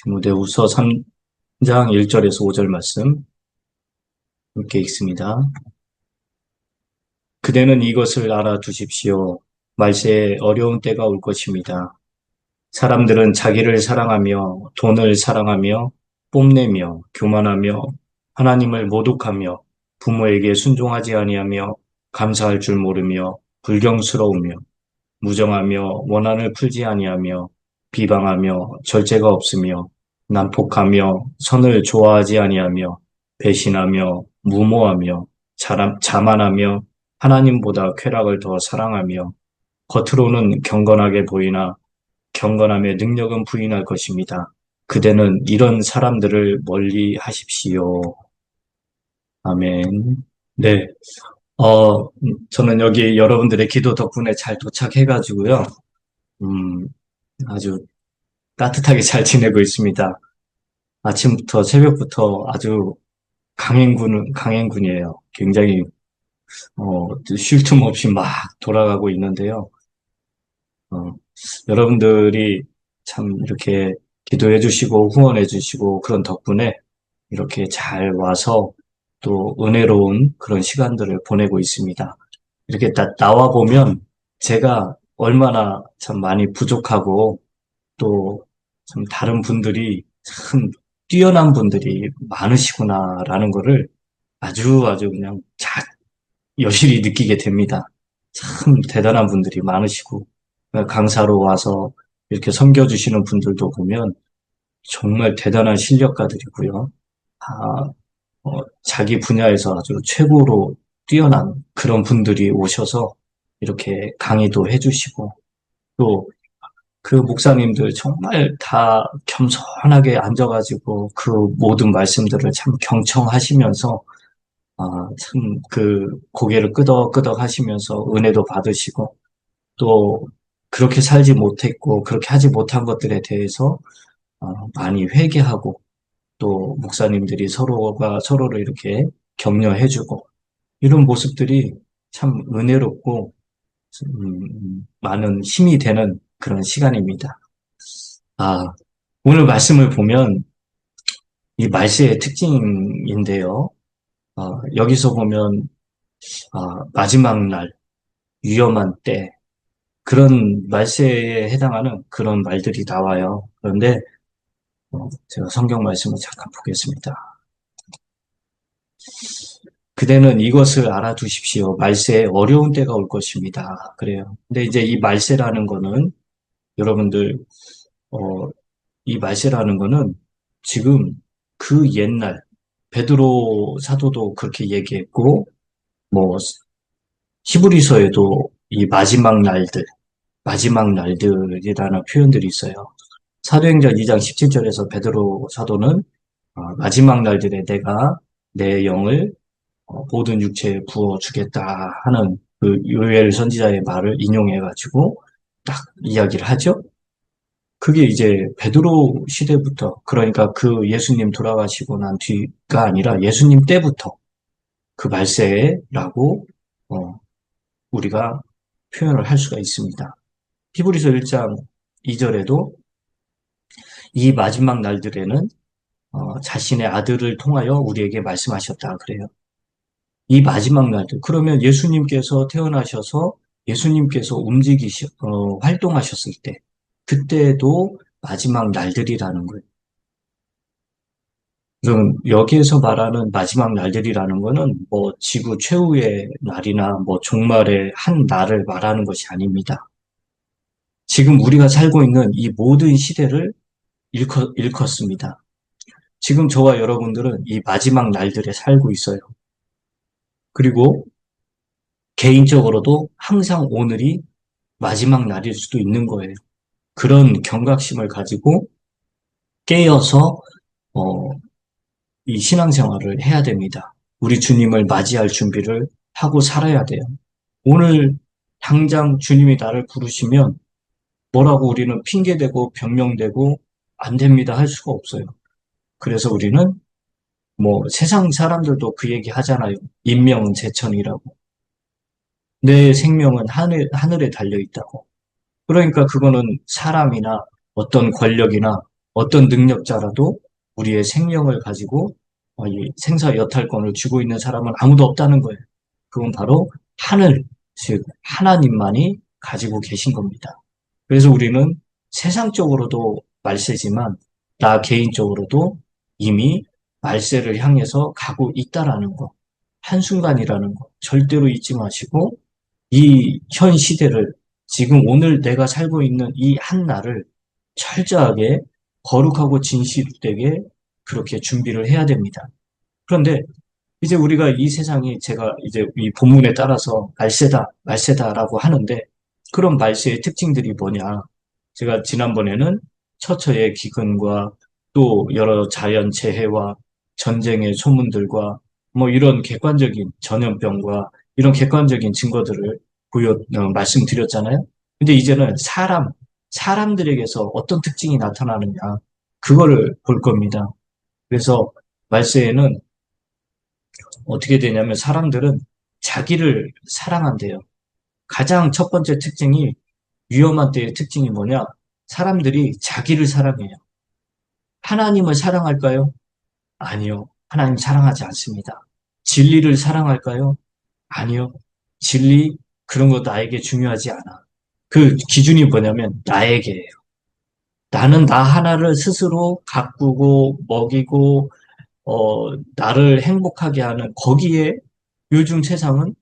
디모데후서 3장 1절에서 5절 말씀 함께 읽습니다. 그대는 이것을 알아두십시오. 말세에 어려운 때가 올 것입니다. 사람들은 자기를 사랑하며 돈을 사랑하며 뽐내며 교만하며 하나님을 모독하며 부모에게 순종하지 아니하며 감사할 줄 모르며 불경스러우며 무정하며 원한을 풀지 아니하며 비방하며 절제가 없으며 난폭하며 선을 좋아하지 아니하며 배신하며 무모하며 자만하며 하나님보다 쾌락을 더 사랑하며 겉으로는 경건하게 보이나 경건함의 능력은 부인할 것입니다. 그대는 이런 사람들을 멀리 하십시오. 아멘. 네. 저는 여기 여러분들의 기도 덕분에 잘 도착해가지고요. 음, 아주 따뜻하게 잘 지내고 있습니다. 아침부터, 새벽부터 아주 강행군이에요. 굉장히, 쉴 틈 없이 막 돌아가고 있는데요. 어, 여러분들이 참 이렇게 기도해 주시고 후원해 주시고 그런 덕분에 이렇게 잘 와서 또 은혜로운 그런 시간들을 보내고 있습니다. 이렇게 나와 보면 제가 얼마나 참 많이 부족하고 또 참 다른 분들이 참 뛰어난 분들이 많으시구나라는 거를 아주 그냥 여실히 느끼게 됩니다. 참 대단한 분들이 많으시고 강사로 와서 이렇게 섬겨주시는 분들도 보면 정말 대단한 실력가들이고요. 아, 자기 분야에서 아주 최고로 뛰어난 그런 분들이 오셔서 이렇게 강의도 해주시고 또 그 목사님들 정말 다 겸손하게 앉아가지고 그 모든 말씀들을 참 경청하시면서 참 그 고개를 끄덕끄덕 하시면서 은혜도 받으시고 또 그렇게 살지 못했고 그렇게 하지 못한 것들에 대해서 많이 회개하고 또 목사님들이 서로가 서로를 이렇게 격려해주고 이런 모습들이 참 은혜롭고 많은 힘이 되는 그런 시간입니다. 아, 오늘 말씀을 보면 이 말세의 특징인데요. 여기서 보면 마지막 날, 위험한 때 그런 말세에 해당하는 그런 말들이 나와요. 그런데 제가 성경 말씀을 잠깐 보겠습니다. 그대는 이것을 알아두십시오. 말세에 어려운 때가 올 것입니다. 그래요. 근데 이제 이 말세라는 거는 여러분들 어, 이 말세라는 거는 지금 그 옛날 베드로 사도도 그렇게 얘기했고 뭐 히브리서에도 이 마지막 날들이라는 표현들이 있어요. 사도행전 2장 17절에서 베드로 사도는 마지막 날들에 내가 내 영을 모든 육체에 부어주겠다 하는 그 요엘 선지자의 말을 인용해가지고 딱 이야기를 하죠. 그게 이제 베드로 시대부터 그러니까 그 예수님 돌아가시고 난 뒤가 아니라 예수님 때부터 그 말세라고 어, 우리가 표현을 할 수가 있습니다. 히브리서 1장 2절에도 이 마지막 날들에는 자신의 아들을 통하여 우리에게 말씀하셨다 그래요. 이 마지막 날들 그러면 예수님께서 태어나셔서 예수님께서 활동하셨을 때 그때도 마지막 날들이라는 거예요. 그럼 여기에서 말하는 마지막 날들이라는 거는 뭐 지구 최후의 날이나 뭐 종말의 한 날을 말하는 것이 아닙니다. 지금 우리가 살고 있는 이 모든 시대를 일컫습니다. 지금 저와 여러분들은 이 마지막 날들에 살고 있어요. 그리고 개인적으로도 항상 오늘이 마지막 날일 수도 있는 거예요. 그런 경각심을 가지고 깨어서 어, 이 신앙생활을 해야 됩니다. 우리 주님을 맞이할 준비를 하고 살아야 돼요. 오늘 당장 주님이 나를 부르시면 뭐라고 우리는 핑계대고 변명되고 안 됩니다 할 수가 없어요. 그래서 우리는 뭐 세상 사람들도 그 얘기 하잖아요. 인명은 제천이라고. 내 생명은 하늘에 달려 있다고. 그러니까 그거는 사람이나 어떤 권력이나 어떤 능력자라도 우리의 생명을 가지고 이 생사 여탈권을 쥐고 있는 사람은 아무도 없다는 거예요. 그건 바로 하늘, 즉 하나님만이 가지고 계신 겁니다. 그래서 우리는 세상적으로도 말세지만 나 개인적으로도 이미 말세를 향해서 가고 있다라는 거, 한순간이라는 거 절대로 잊지 마시고 이 현 시대를 지금 오늘 내가 살고 있는 이 한 날을 철저하게 거룩하고 진실되게 그렇게 준비를 해야 됩니다. 그런데 이제 우리가 이 세상이 제가 이제 이 본문에 따라서 말세다, 말세다라고 하는데 그런 말세의 특징들이 뭐냐? 제가 지난번에는 처처의 기근과 또 여러 자연 재해와 전쟁의 소문들과 뭐 이런 객관적인 전염병과 이런 객관적인 증거들을 말씀드렸잖아요. 근데 이제는 사람들에게서 어떤 특징이 나타나느냐, 그거를 볼 겁니다. 그래서 말세에는 어떻게 되냐면 사람들은 자기를 사랑한대요. 가장 첫 번째 특징이 위험한 때의 특징이 뭐냐? 사람들이 자기를 사랑해요. 하나님을 사랑할까요? 아니요. 하나님 사랑하지 않습니다. 진리를 사랑할까요? 아니요. 진리, 그런 거 나에게 중요하지 않아. 그 기준이 뭐냐면 나에게예요. 나는 나 하나를 스스로 가꾸고 먹이고 나를 행복하게 하는 거기에 요즘 세상은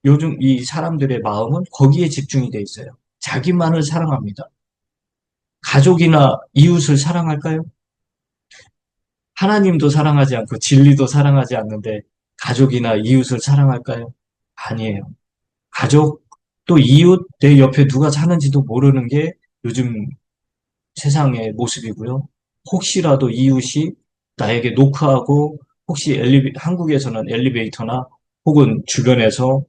요즘 이 사람들의 마음은 거기에 집중이 돼 있어요. 자기만을 사랑합니다. 가족이나 이웃을 사랑할까요? 하나님도 사랑하지 않고 진리도 사랑하지 않는데 가족이나 이웃을 사랑할까요? 아니에요. 가족, 또 이웃, 내 옆에 누가 사는지도 모르는 게 요즘 세상의 모습이고요. 혹시라도 이웃이 나에게 노크하고 혹시 한국에서는 엘리베이터나 혹은 주변에서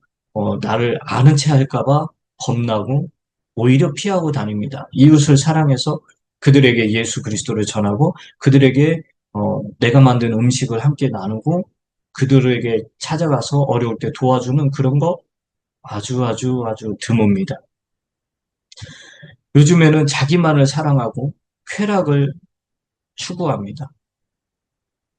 나를 아는 체 할까봐 겁나고 오히려 피하고 다닙니다. 이웃을 사랑해서 그들에게 예수 그리스도를 전하고 그들에게 내가 만든 음식을 함께 나누고 그들에게 찾아가서 어려울 때 도와주는 그런 거 아주 아주 아주 드뭅니다. 요즘에는 자기만을 사랑하고 쾌락을 추구합니다.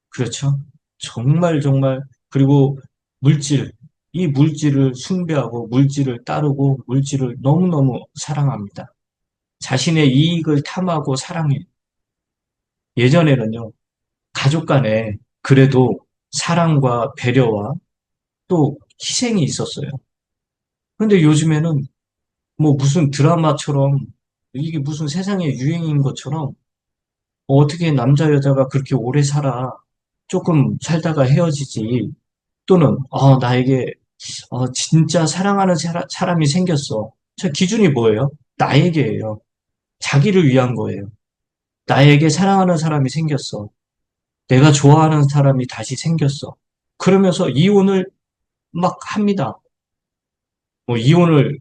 그렇죠? 정말 정말 그리고 물질, 이 물질을 숭배하고 물질을 따르고 물질을 너무너무 사랑합니다. 자신의 이익을 탐하고 사랑해. 예전에는요, 가족 간에 그래도 사랑과 배려와 또 희생이 있었어요. 근데 요즘에는 뭐 무슨 드라마처럼 이게 무슨 세상의 유행인 것처럼 어떻게 남자 여자가 그렇게 오래 살아? 조금 살다가 헤어지지. 또는 나에게 진짜 사랑하는 사람이 생겼어. 저 기준이 뭐예요? 나에게예요. 자기를 위한 거예요. 나에게 사랑하는 사람이 생겼어. 내가 좋아하는 사람이 다시 생겼어. 그러면서 이혼을 막 합니다. 뭐 이혼을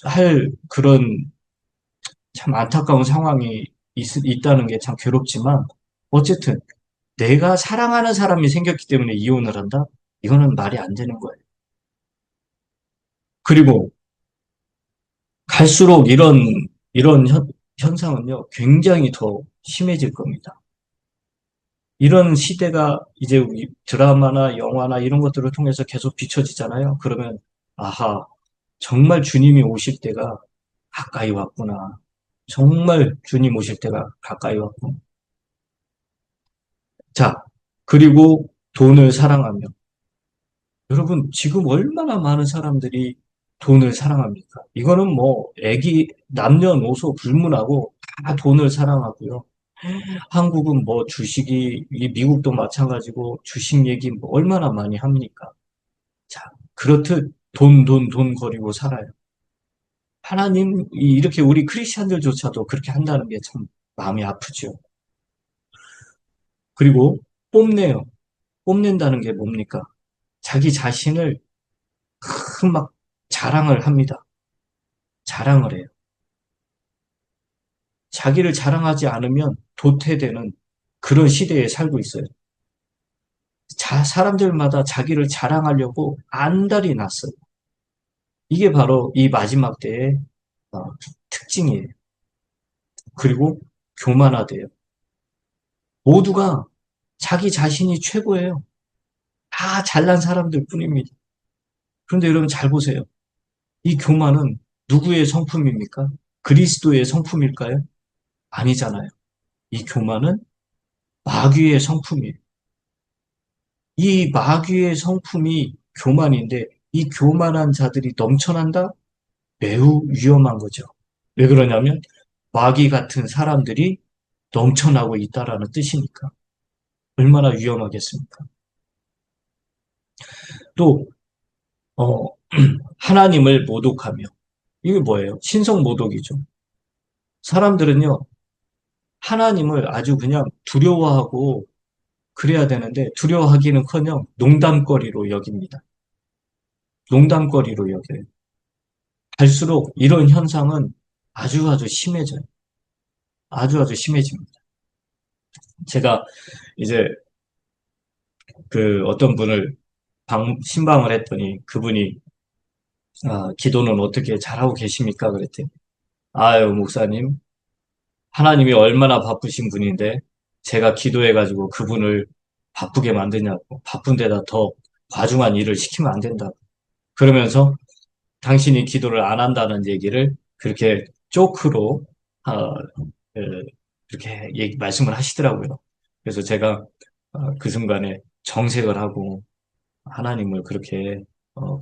할 그런 참 안타까운 상황이 있다는 게 참 괴롭지만 어쨌든 내가 사랑하는 사람이 생겼기 때문에 이혼을 한다? 이거는 말이 안 되는 거예요. 그리고 갈수록 이런 현상은요, 굉장히 더 심해질 겁니다. 이런 시대가 이제 우리 드라마나 영화나 이런 것들을 통해서 계속 비춰지잖아요. 그러면, 아하, 정말 주님이 오실 때가 가까이 왔구나. 정말 주님 오실 때가 가까이 왔구나. 자, 그리고 돈을 사랑하며. 여러분, 지금 얼마나 많은 사람들이 돈을 사랑합니까? 이거는 뭐, 남녀노소 불문하고 다 돈을 사랑하고요. 한국은 뭐 주식이, 이 미국도 마찬가지고 주식 얘기 뭐 얼마나 많이 합니까? 자, 그렇듯 돈 거리고 살아요. 하나님, 이렇게 우리 크리스찬들조차도 그렇게 한다는 게 참 마음이 아프죠. 그리고 뽐내요. 뽐낸다는 게 뭡니까? 자기 자신을 큰 막 자랑을 합니다. 자랑을 해요. 자기를 자랑하지 않으면 도태되는 그런 시대에 살고 있어요. 사람들마다 자기를 자랑하려고 안달이 났어요. 이게 바로 이 마지막 때의 어, 특징이에요. 그리고 교만하대요. 모두가 자기 자신이 최고예요. 다 잘난 사람들 뿐입니다. 그런데 여러분 잘 보세요. 이 교만은 누구의 성품입니까? 그리스도의 성품일까요? 아니잖아요. 이 교만은 마귀의 성품이에요. 이 마귀의 성품이 교만인데 이 교만한 자들이 넘쳐난다? 매우 위험한 거죠. 왜 그러냐면 마귀 같은 사람들이 넘쳐나고 있다라는 뜻이니까. 얼마나 위험하겠습니까? 또 어, 하나님을 모독하며 이게 뭐예요? 신성 모독이죠. 사람들은요 하나님을 아주 그냥 두려워하고 그래야 되는데 두려워하기는커녕 농담거리로 여깁니다. 농담거리로 여겨요. 갈수록 이런 현상은 아주 아주 심해져요. 아주 아주 심해집니다. 제가 이제 그 어떤 분을 신방을 했더니 그분이 기도는 어떻게 잘하고 계십니까? 그랬더니 아유 목사님 하나님이 얼마나 바쁘신 분인데 제가 기도해가지고 그분을 바쁘게 만드냐고 바쁜 데다 더 과중한 일을 시키면 안 된다고 그러면서 당신이 기도를 안 한다는 얘기를 그렇게 쪼크로 그렇게 말씀을 하시더라고요. 그래서 제가 그 순간에 정색을 하고 하나님을 그렇게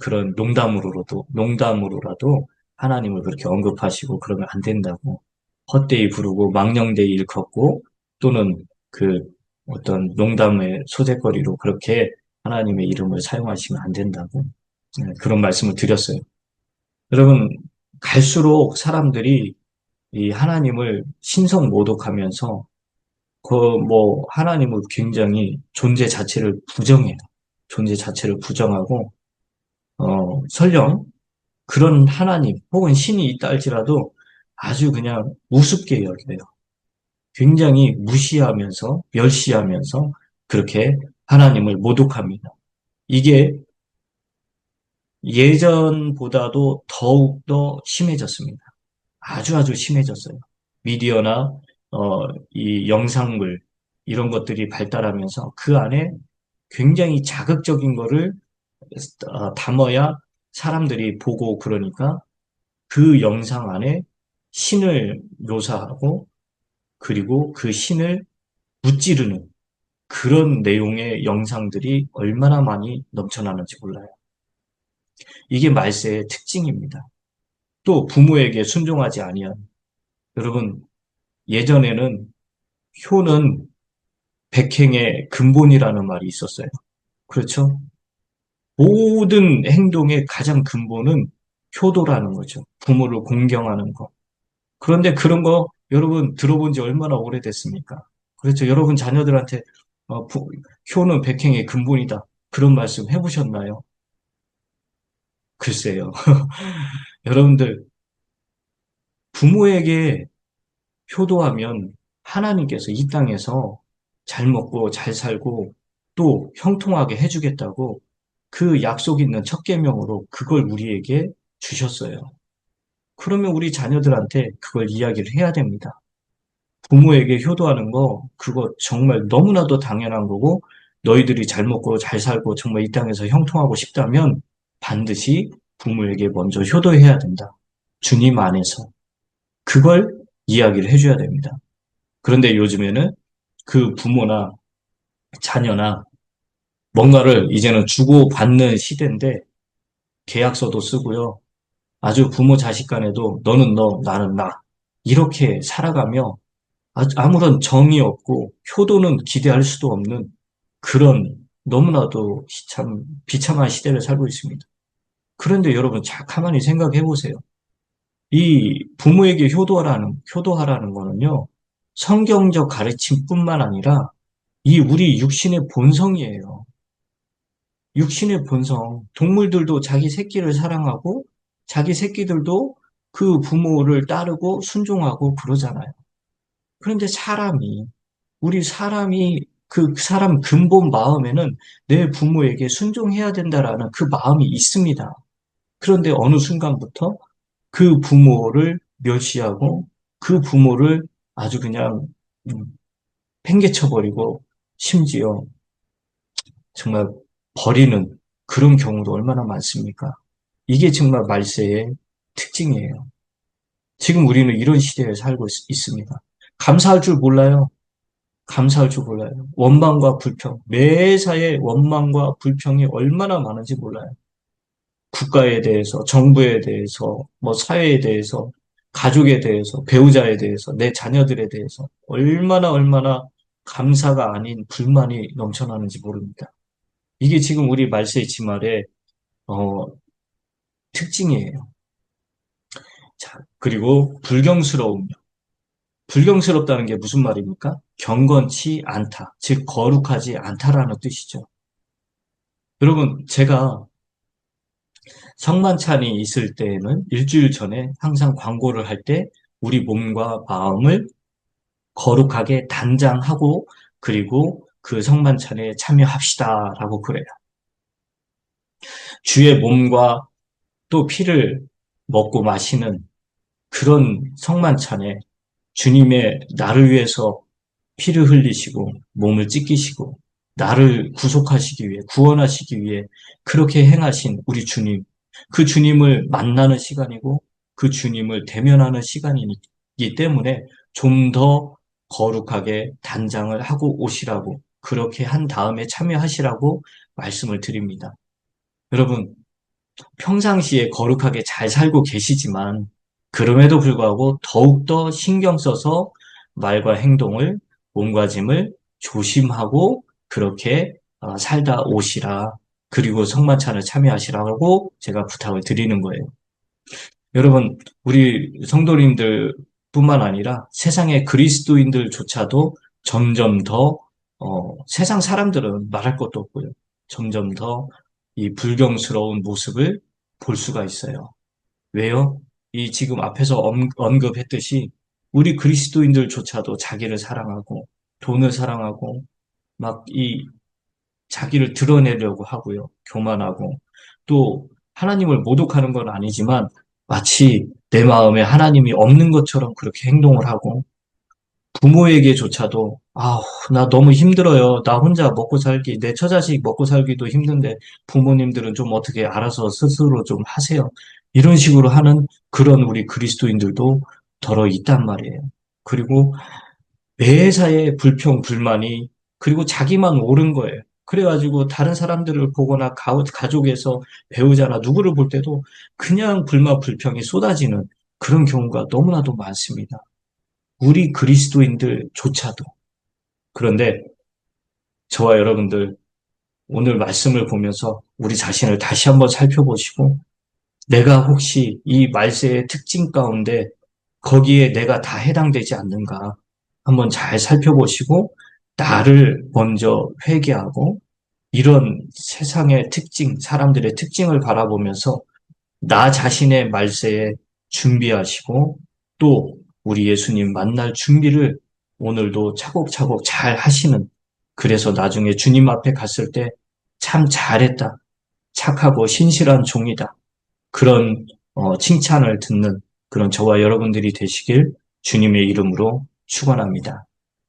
그런 농담으로라도 하나님을 그렇게 언급하시고 그러면 안 된다고 헛되이 부르고 망령되이 일컫고 또는 그 어떤 농담의 소재거리로 그렇게 하나님의 이름을 사용하시면 안 된다고 그런 말씀을 드렸어요. 여러분 갈수록 사람들이 이 하나님을 신성 모독하면서 그 뭐 하나님을 굉장히 존재 자체를 부정해요. 존재 자체를 부정하고 설령 그런 하나님 혹은 신이 있다 할지라도 아주 그냥 우습게 여겨요. 굉장히 무시하면서 멸시하면서 그렇게 하나님을 모독합니다. 이게 예전보다도 더욱더 심해졌습니다. 아주 아주 심해졌어요. 미디어나 이 영상물 이런 것들이 발달하면서 그 안에 굉장히 자극적인 거를 담아야 사람들이 보고 그러니까 그 영상 안에 신을 묘사하고 그리고 그 신을 무찌르는 그런 내용의 영상들이 얼마나 많이 넘쳐나는지 몰라요. 이게 말세의 특징입니다. 또 부모에게 순종하지 아니한 여러분 예전에는 효는 백행의 근본이라는 말이 있었어요. 그렇죠? 모든 행동의 가장 근본은 효도라는 거죠. 부모를 공경하는 거. 그런데 그런 거 여러분 들어본 지 얼마나 오래됐습니까? 그렇죠. 여러분 자녀들한테 효는 백행의 근본이다. 그런 말씀 해보셨나요? 글쎄요. 여러분들 부모에게 효도하면 하나님께서 이 땅에서 잘 먹고 잘 살고 또 형통하게 해주겠다고 그 약속 있는 첫 계명으로 그걸 우리에게 주셨어요. 그러면 우리 자녀들한테 그걸 이야기를 해야 됩니다. 부모에게 효도하는 거 그거 정말 너무나도 당연한 거고 너희들이 잘 먹고 잘 살고 정말 이 땅에서 형통하고 싶다면 반드시 부모에게 먼저 효도해야 된다. 주님 안에서. 그걸 이야기를 해줘야 됩니다. 그런데 요즘에는 그 부모나 자녀나 뭔가를 이제는 주고받는 시대인데 계약서도 쓰고요. 아주 부모 자식 간에도 너는 너, 나는 나. 이렇게 살아가며 아무런 정이 없고 효도는 기대할 수도 없는 그런 너무나도 참 비참한 시대를 살고 있습니다. 그런데 여러분 가만히 생각해 보세요. 이 부모에게 효도하라는 거는요. 성경적 가르침뿐만 아니라 이 우리 육신의 본성이에요. 육신의 본성. 동물들도 자기 새끼를 사랑하고 자기 새끼들도 그 부모를 따르고 순종하고 그러잖아요. 그런데 우리 사람이 그 사람 근본 마음에는 내 부모에게 순종해야 된다라는 그 마음이 있습니다. 그런데 어느 순간부터 그 부모를 멸시하고 그 부모를 아주 그냥 팽개쳐버리고 심지어 정말 버리는 그런 경우도 얼마나 많습니까? 이게 정말 말세의 특징이에요. 지금 우리는 이런 시대에 살고 있습니다. 감사할 줄 몰라요. 감사할 줄 몰라요. 원망과 불평, 매사에 원망과 불평이 얼마나 많은지 몰라요. 국가에 대해서, 정부에 대해서, 뭐 사회에 대해서, 가족에 대해서, 배우자에 대해서, 내 자녀들에 대해서 얼마나 감사가 아닌 불만이 넘쳐나는지 모릅니다. 이게 지금 우리 말세의 지말의 어, 특징이에요. 자, 그리고 불경스러움요. 불경스럽다는 게 무슨 말입니까? 경건치 않다, 즉 거룩하지 않다라는 뜻이죠. 여러분, 제가 성만찬이 있을 때에는 일주일 전에 항상 광고를 할 때 우리 몸과 마음을 거룩하게 단장하고 그리고 그 성만찬에 참여합시다라고 그래요. 주의 몸과 또 피를 먹고 마시는 그런 성만찬에 주님의 나를 위해서 피를 흘리시고 몸을 찢기시고 나를 구속하시기 위해 구원하시기 위해 그렇게 행하신 우리 주님, 그 주님을 만나는 시간이고 그 주님을 대면하는 시간이기 때문에 좀 더 거룩하게 단장을 하고 오시라고 그렇게 한 다음에 참여하시라고 말씀을 드립니다. 여러분, 평상시에 거룩하게 잘 살고 계시지만 그럼에도 불구하고 더욱더 신경 써서 말과 행동을, 몸가짐을 조심하고 그렇게 살다 오시라. 그리고 성만찬을 참여하시라고 제가 부탁을 드리는 거예요. 여러분, 우리 성도님들 뿐만 아니라 세상의 그리스도인들조차도 점점 더 세상 사람들은 말할 것도 없고요. 점점 더 이 불경스러운 모습을 볼 수가 있어요. 왜요? 이 지금 앞에서 언급했듯이 우리 그리스도인들조차도 자기를 사랑하고 돈을 사랑하고 막 이 자기를 드러내려고 하고요. 교만하고 또 하나님을 모독하는 건 아니지만 마치 내 마음에 하나님이 없는 것처럼 그렇게 행동을 하고 부모에게조차도 나 너무 힘들어요. 나 혼자 먹고 살기, 내 처자식 먹고 살기도 힘든데 부모님들은 좀 어떻게 알아서 스스로 좀 하세요. 이런 식으로 하는 그런 우리 그리스도인들도 더러 있단 말이에요. 그리고 매사에 불평, 불만이 그리고 자기만 옳은 거예요. 그래가지고 다른 사람들을 보거나 가족에서 배우자나 누구를 볼 때도 그냥 불만, 불평이 쏟아지는 그런 경우가 너무나도 많습니다. 우리 그리스도인들조차도. 그런데 저와 여러분들 오늘 말씀을 보면서 우리 자신을 다시 한번 살펴보시고 내가 혹시 이 말세의 특징 가운데 거기에 내가 다 해당되지 않는가 한번 잘 살펴보시고 나를 먼저 회개하고 이런 세상의 특징, 사람들의 특징을 바라보면서 나 자신의 말세에 준비하시고 또 우리 예수님 만날 준비를 오늘도 차곡차곡 잘 하시는 그래서 나중에 주님 앞에 갔을 때 참 잘했다. 착하고 신실한 종이다. 그런 칭찬을 듣는 그런 저와 여러분들이 되시길 주님의 이름으로 축원합니다.